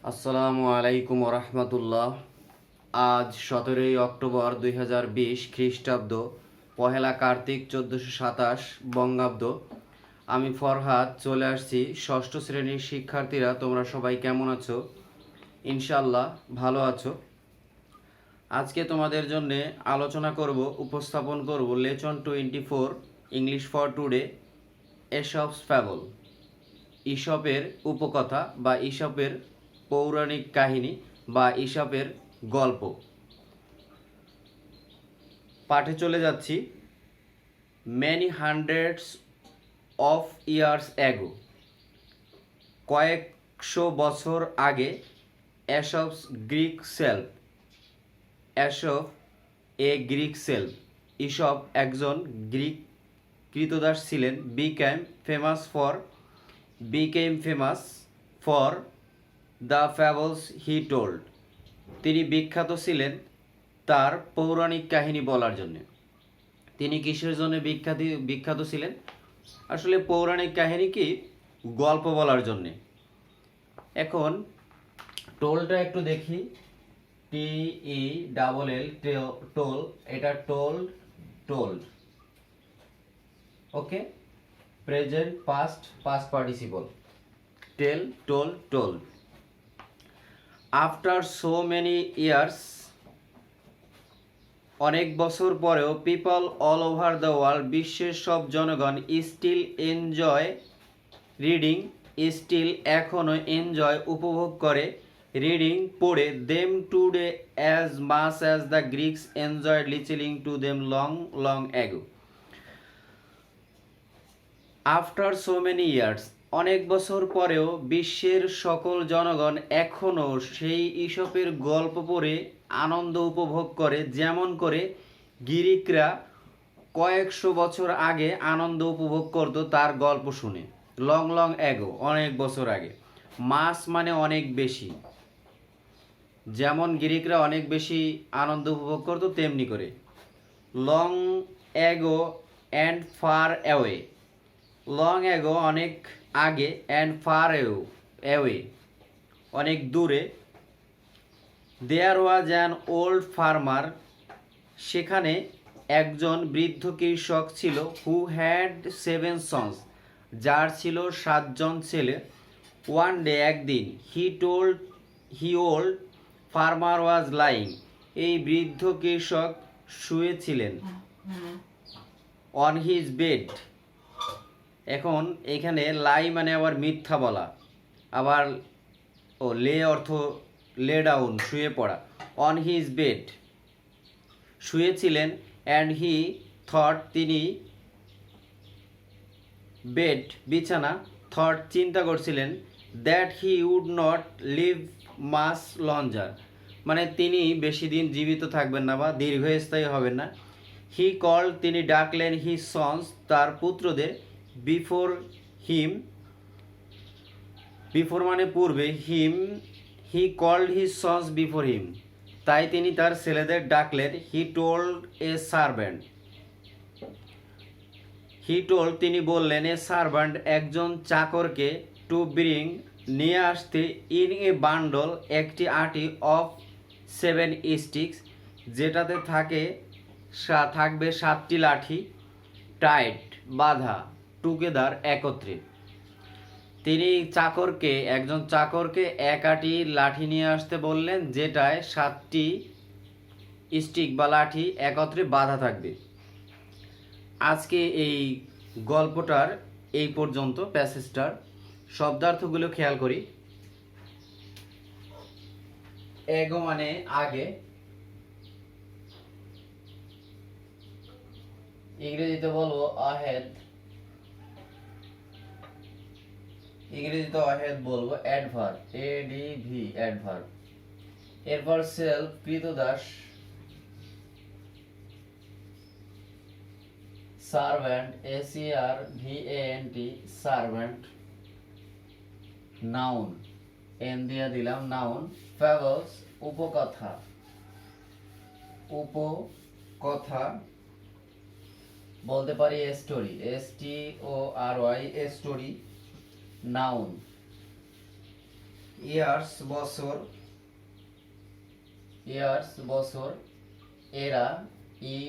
আসসালামু আলাইকুম রহমতুল্লাহ। আজ 17ই অক্টোবর 2020 খ্রিস্টাব্দ, পহেলা কার্তিক 1427 বঙ্গাব্দ। আমি ফরহাদ চলে আসছি। ষষ্ঠ শ্রেণীর শিক্ষার্থীরা তোমরা সবাই কেমন আছো? ইনশাল্লাহ ভালো আছো। আজকে তোমাদের জন্য আলোচনা করব, উপস্থাপন করব lesson 24 English for today, Aesop's fable. ঈশপের উপকথা বা ঈশপের পৌরাণিক কাহিনী বা ঈশপের গল্প। পাঠে চলে যাচ্ছি। Many hundreds of years ago, কয়েকশো বছর আগে, এসপস গ্রিক সেলফ, এসপ এ গ্রিক সেলফ, ঈশপ একজন গ্রিক কৃতদাস ছিলেন, became famous for the ফ্যাবলস he told, তিনি বিখ্যাত ছিলেন তার পৌরাণিক কাহিনী বলার জন্য। তিনি কিসের জন্য বিখ্যাত ছিলেন? আসলে পৌরাণিক কাহিনী কি, গল্প বলার জন্য। এখন টোলটা একটু দেখি। TELL টোল, এটা told. Okay, present past participle. Told. After so many years, অনেক বছর পরেও, people all over the world, বিশ্বের সব জনগণ, স্টিল এনজয় রিডিং, এখনও এনজয় উপভোগ করে, রিডিং পড়ে, them today as much as the Greeks enjoyed listening to them long ago. After so many years, অনেক বছর পরেও বিশ্বের সকল জনগণ এখনও সেই ঈশপের গল্প পড়ে আনন্দ উপভোগ করে, যেমন করে গ্রিকরা কয়েকশো বছর আগে আনন্দ উপভোগ করত তার গল্প শুনে। লং অ্যাগো, অনেক বছর আগে। মাস মানে অনেক বেশি, যেমন গ্রিকরা অনেক বেশি আনন্দ উপভোগ করত তেমনি করে। Long ago and far away, long ago অনেক আগে, অ্যান্ড ফার অ্যাওয়ে অনেক দূরে। দেয়ার ওয়াজ অ্যান ওল্ড ফার্মার, সেখানে একজন বৃদ্ধ কৃষক ছিল, হু হ্যাড 7 সন্স, যার ছিল 7 জন ছেলে। ওয়ান ডে, একদিন, হি ওল্ড ফার্মার ওয়াজ লাইং, এই বৃদ্ধ কৃষক শুয়েছিলেন, অন হিজ বেড। এখন এখানে লাই মানে আবার মিথ্যা বলা, আবার লে অর্থ লে ডাউন, শুয়ে পড়া। অন হিজ বেড, শুয়েছিলেন, অ্যান্ড হি থট, তিনি, বেড বিছানা, থট চিন্তা করছিলেন, that he would not live much longer, মানে তিনি বেশি দিন জীবিত থাকবেন না বা দীর্ঘস্থায়ী হবেন না। হি কল্ড, তিনি ডাকলেন, হিজ সন্স, তার পুত্রদের, বিফোর হিম, বিফোর মানে পূর্বে, he called his sons before him, তাই তিনি তার ছেলেদের ডাকলেন। হি টোল্ড এ সার্ভেন্ট, তিনি বললেন, এ সার্ভেন্ট, একজন চাকরকে, টু ব্রিং, নিয়ে আসতে, ইন এ বান্ডল, একটি আটি, অফ 7 স্টিক্স, যেটাতে থাকবে 7টি লাঠি, টাইট, বাঁধা, টুগেদার, একত্রে। তিনি একজন চাকরকে এক আটি লাঠি নিয়ে আসতে বললেন, যেটায় 7টি স্টিক বা লাঠি একত্রে বাঁধা থাকবে। আজকে এই গল্পটার এই পর্যন্ত, প্যাসেজটার শব্দার্থগুলো খেয়াল করি। এগো মানে আগে, ইংরেজিতে বলবো আহেড, বলবো অ্যাডভার্ব, ADV অ্যাডভার্ব। এরপর সেলফ কৃতদাস, servant, SERVANT servant, noun, N দিয়ে দিলাম নাউন। ফ্যাবলস উপকথা, বলতে পারি story, STORY story, noun. Years বছর, ইয়ার্স বছর, era E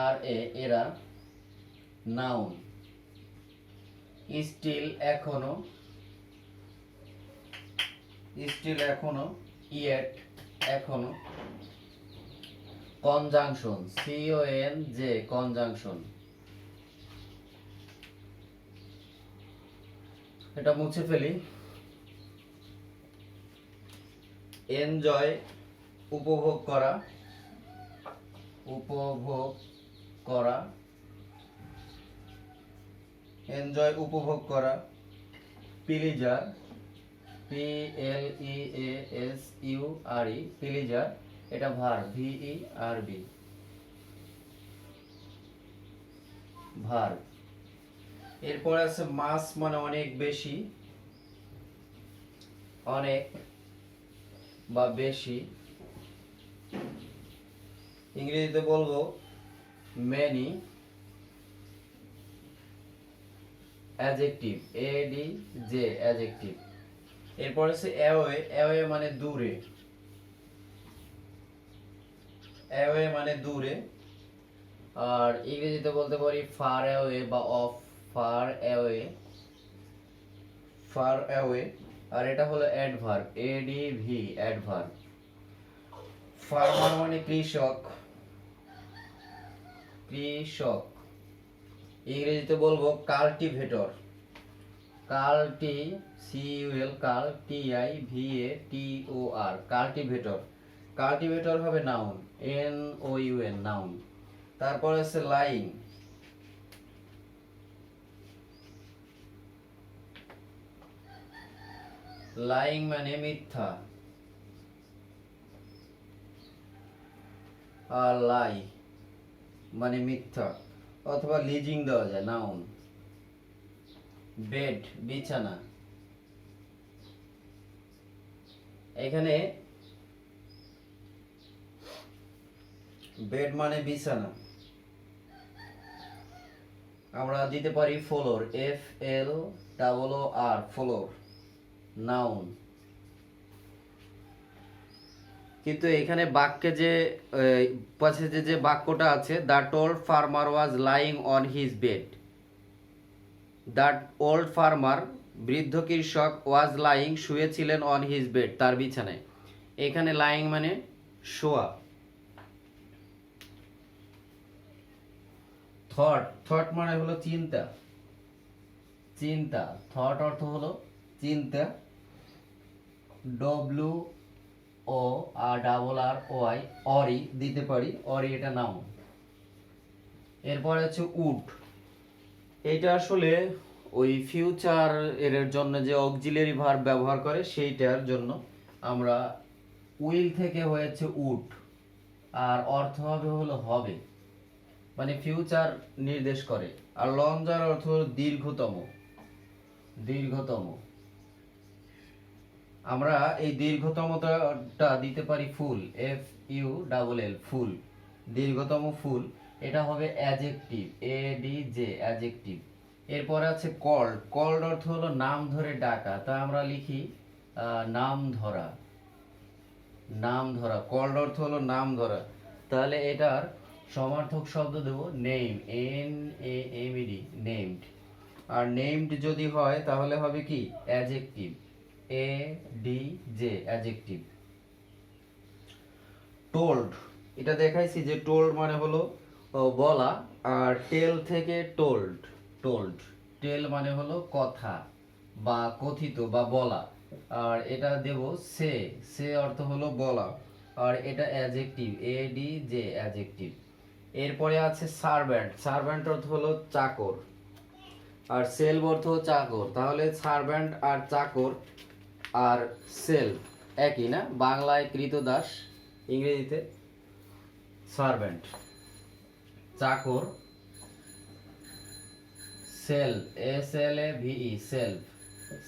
R A era, noun, still এখনো, স্টিল এখনো, ইয়েট এখনো, কনজাংশন সিওএন জে কনজাংশন, এটা মুছে ফেলি। এনজয় উপভোগ করা, উপভোগ করা, এনজয় উপভোগ করা। প্লিজার PLEASURE প্লিজার, এটা ভার্ব VERB ভার্ব। এরপরে আছে মাস মানে অনেক বেশি, অনেক বা বেশি। ইংরেজিতে বলবো মেনি। Adjective ADJ adjective. এরপর আছে অ্যাওয়ে, অ্যাওয়ে মানে দূরে, অ্যাওয়ে মানে দূরে। আর ইংরেজিতে বলতে পারি ফার অ্যাওয়ে বা off, far away, far away. আর এটা হলো অ্যাডভার্ব ADV অ্যাডভার্ব। ফার্মার মানে কৃষক, কৃষক। ইংরেজিতে বলবো কাল্টিভেটর, কাল্টি CUL CULTIVATOR কাল্টিভেটর। কাল্টিভেটর হবে নাউন NOUN নাউন। তারপর আছে লাইং, লাইং মানে মিথ্যা, আর লাই মানে মিথ্যা অথবা লিজিং দেওয়া যায় নাউন। বেড বিছানা, এখানে বেড মানে বিছানা। আমরা দিতে পারি ফ্লোর FLOOR ফ্লোর নাউন। কিন্তু এখানে বাক্যে যে প্যাসেজে যে বাক্যটা আছে, the old farmer was lying on his bed, the old farmer বৃদ্ধ কৃষক ওয়াজ লাইং শুয়েছিলেন অন হিজ বেড তার বিছানায়। এখানে লাইং মানে শোয়া। থট, থট মানে হলো চিন্তা, চিন্তা। থট অর্থ হলো চিন্তা। WORROY অরি দিতে পারি, অরি এটা নাউন। এরপর আছে উড, এটা আসলে ওই ফিউচার এর জন্য যে অক্সিলারি ভার্ব ব্যবহার করে সেইটার জন্য আমরা উইল থেকে হয়েছে উড, আর অর্থ হবে হলো হবে, মানে ফিউচার নির্দেশ করে। আর লঞ্জার অর্থ হলো দীর্ঘতম, দীর্ঘতম। আমরা এই দীর্ঘতমটা দিতে পারি ফুল FULL ফুল, দীর্ঘতম ফুল। এটা হবে অ্যাডজেক্টিভ ADJ অ্যাডজেক্টিভ। এরপরে আছে কল্ড, কল্ড অর্থ হলো নাম ধরে ডাকা, তা আমরা লিখি নাম ধরা, নাম ধরা। কল্ড অর্থ হলো নাম ধরা, তাহলে এটার সমার্থক শব্দ দেব নেম NAMED নেমড। আর নেমড যদি হয় তাহলে হবে কি অ্যাডজেক্টিভ ADJ অ্যাডজেক্টিভ। টোল্ড, এটা দেখাইছি যে টোল্ড মানে হলো বলা, আর টেল থেকে টোল্ড, টোল্ড। টেল মানে হলো কথা বা কথিত বা বলা, আর এটা দেব সে, সে অর্থ হলো বলা, আর এটা অ্যাডজেক্টিভ ADJ অ্যাডজেক্টিভ। এরপরে আছে সার্ভেন্ট, সার্ভেন্ট অর্থ হলো চাকর, আর সেলভ অর্থ চাকর। তাহলে সার্ভেন্ট আর চাকর আর সেলভ একই না, বাংলায় কৃতদাস, ইংরেজিতে সার্ভেন্ট। চাকর, সেলভ SLAVE সেলভ,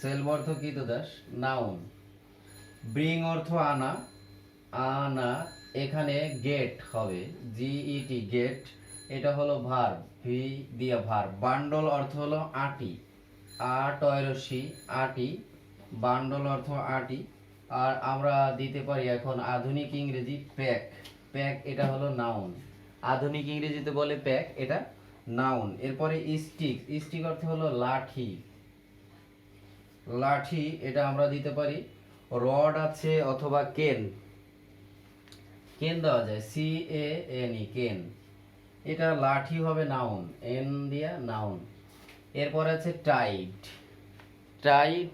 সেলভ অর্থ কৃতদাস নাউন। ব্রিং অর্থ আনা, আনা। এখানে গেট হবে GET গেট, এটা হলো ভার্ব ভি দিয়া ভার্ব। বান্ডল অর্থ হলো আটি, আটয়রসি আটি। বান্ডল অর্থ আটি। আর আমরা দিতে পারি এখন আধুনিক ইংরেজি প্যাক। প্যাক এটা হলো নাউন, আধুনিক ইংরেজিতে বলে প্যাক, এটা নাউন। এরপরে স্টিক, স্টিক অর্থ হলো লাঠি। লাঠি এটা আমরা দিতে পারি রড আছে অথবা কেন। কেন দেওয়া যায়, CANE কেন, এটা লাঠি হবে নাউন, এন দিয়া নাউন। এরপর আছে টাইড, টাইড,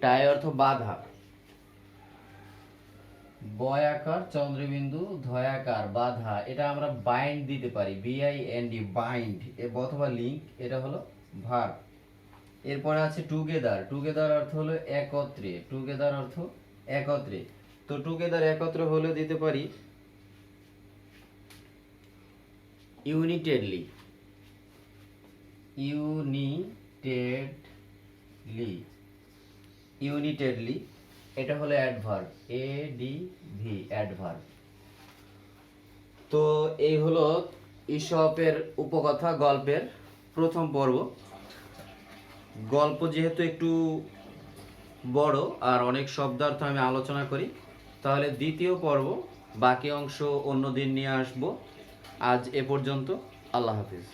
টাই অর্থ বাধা। বয়াকার চন্দ্রবিন্দু ধয়াকার বাধা, এটা আমরা বাইন্ড দিতে পারি, BIND বাইন্ড, অথবা লিঙ্ক, এটা হলো ভার্ব। এরপরে আছে টুগেদার, টুগেদার অর্থ হলো একত্রে, টুগেদার অর্থ একত্রে। তো টুগেদার একত্রে হলে দিতে পারি ইউনিটেডলি, ইউনিটেডলি এটা হলো অ্যাডভার্ব, ADV অ্যাডভার্ব। তো এই হলো ঈশপের উপকথা গল্পের প্রথম পর্ব। গল্প যেহেতু একটু বড় আর অনেক শব্দার্থ আমি আলোচনা করি, তাহলে দ্বিতীয় পর্ব বাকি অংশ অন্য দিন নিয়ে আসবো। আজ এ পর্যন্ত, আল্লাহ হাফিজ।